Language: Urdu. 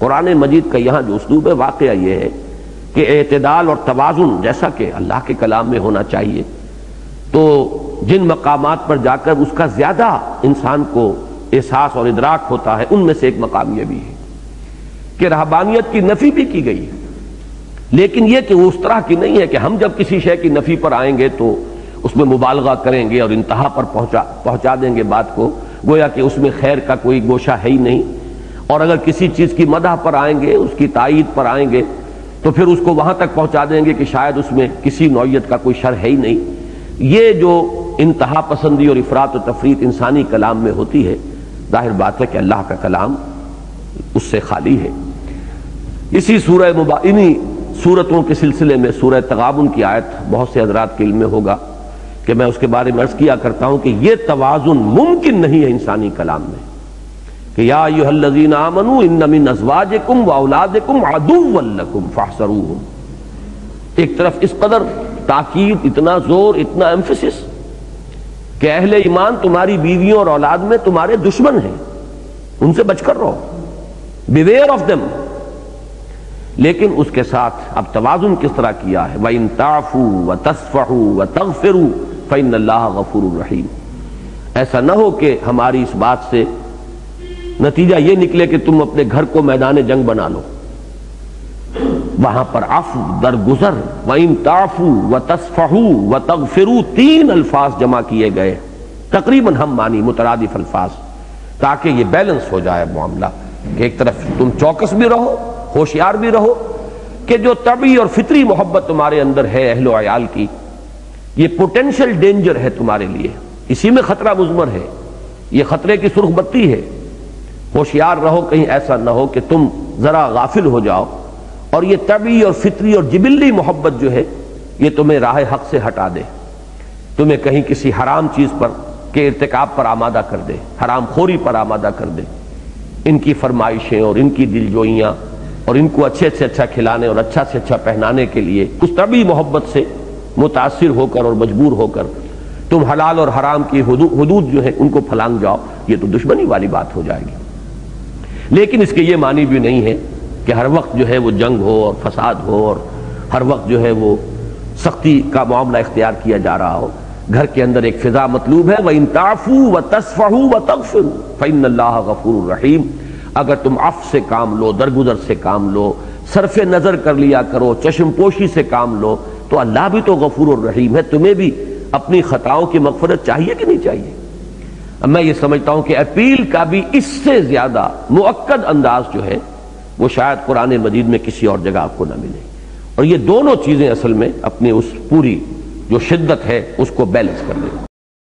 قرآن مجید کا یہاں جو اسلوب ہے واقعہ یہ ہے کہ اعتدال اور توازن جیسا کہ اللہ کے کلام میں ہونا چاہیے، تو جن مقامات پر جا کر اس کا زیادہ انسان کو احساس اور ادراک ہوتا ہے ان میں سے ایک مقام یہ بھی ہے کہ رہبانیت کی نفی بھی کی گئی ہے، لیکن یہ کہ وہ اس طرح کی نہیں ہے کہ ہم جب کسی شے کی نفی پر آئیں گے تو اس میں مبالغہ کریں گے اور انتہا پر پہنچا دیں گے بات کو، گویا کہ اس میں خیر کا کوئی گوشہ ہے ہی نہیں، اور اگر کسی چیز کی مدح پر آئیں گے، اس کی تائید پر آئیں گے تو پھر اس کو وہاں تک پہنچا دیں گے کہ شاید اس میں کسی نوعیت کا کوئی شر ہے ہی نہیں۔ یہ جو انتہا پسندی اور افراط و تفریط انسانی کلام میں ہوتی ہے، ظاہر بات ہے کہ اللہ کا کلام اس سے خالی ہے۔ اسی انہی سورتوں کے سلسلے میں سورہ تغابن کی آیت بہت سے حضرات کے علم میں ہوگا کہ میں اس کے بارے میں عرض کیا کرتا ہوں کہ یہ توازن ممکن نہیں ہے انسانی کلام میں کہ یا ایھا الذین آمنوا ان من ازواجکم واولادکم عدوا لکم فاحذروہم، ایک طرف اس قدر تاکید، اتنا زور، اتنا ایمفسس کہ اہل ایمان تمہاری بیویوں اور اولاد میں تمہارے دشمن ہیں، ان سے بچ کر رہو، بیویئر آف دیم، لیکن اس کے ساتھ اب توازن کس طرح کیا ہے، وَإِن تَعْفُوا وَتَصْفَحُوا وَتَغْفِرُوا فَإِنَّ اللَّهَ غَفُورٌ رَحِيمٌ۔ ایسا نہ ہو کہ ہماری اس بات سے نتیجہ یہ نکلے کہ تم اپنے گھر کو میدان جنگ بنا لو، وہاں پر عفو، درگزر، وَإِن تَعْفُوا وَتَصْفَحُوا وَتَغْفِرُوا، تین الفاظ جمع کیے گئے، تقریباً ہم معنی مترادف الفاظ، تاکہ یہ بیلنس ہو جائے معاملہ کہ ایک طرف تم چوکس بھی رہو، ہوشیار بھی رہو کہ جو طبعی اور فطری محبت تمہارے اندر ہے اہل و عیال کی، یہ پوٹینشل ڈینجر ہے تمہارے لیے، اسی میں خطرہ مضمر ہے، یہ خطرے کی سرخ بتی ہے، ہوشیار رہو کہیں ایسا نہ ہو کہ تم ذرا غافل ہو جاؤ اور یہ طبعی اور فطری اور جبلی محبت جو ہے یہ تمہیں راہ حق سے ہٹا دے، تمہیں کہیں کسی حرام چیز پر کے ارتکاب پر آمادہ کر دے، حرام خوری پر آمادہ کر دے، ان کی فرمائشیں اور ان کی دلجوئیاں اور ان کو اچھے سے اچھا کھلانے اور اچھا سے اچھا پہنانے کے لیے اس طبعی محبت سے متاثر ہو کر اور مجبور ہو کر تم حلال اور حرام کی حدود جو ہے ان کو پھلانگ جاؤ، یہ تو دشمنی والی بات ہو جائے گی۔ لیکن اس کے یہ معنی بھی نہیں ہے کہ ہر وقت جو ہے وہ جنگ ہو اور فساد ہو اور ہر وقت جو ہے وہ سختی کا معاملہ اختیار کیا جا رہا ہو، گھر کے اندر ایک فضا مطلوب ہے، وَإِن تَعْفُوا وَتَصْفَحُوا وَتَغْفِرُوا فَإِنَّ اللَّهَ غَفُورٌ رَحِيمٌ۔ اگر تم عفو سے کام لو، درگزر سے کام لو، صرف نظر کر لیا کرو، چشم پوشی سے کام لو، تو اللہ بھی تو غفور الرحیم ہے، تمہیں بھی اپنی خطاؤں کی مغفرت چاہیے کہ نہیں چاہیے؟ اب میں یہ سمجھتا ہوں کہ اپیل کا بھی اس سے زیادہ مؤکد انداز جو ہے وہ شاید قرآن مجید میں کسی اور جگہ آپ کو نہ ملے، اور یہ دونوں چیزیں اصل میں اپنی اس پوری جو شدت ہے اس کو بیلنس کر دیں۔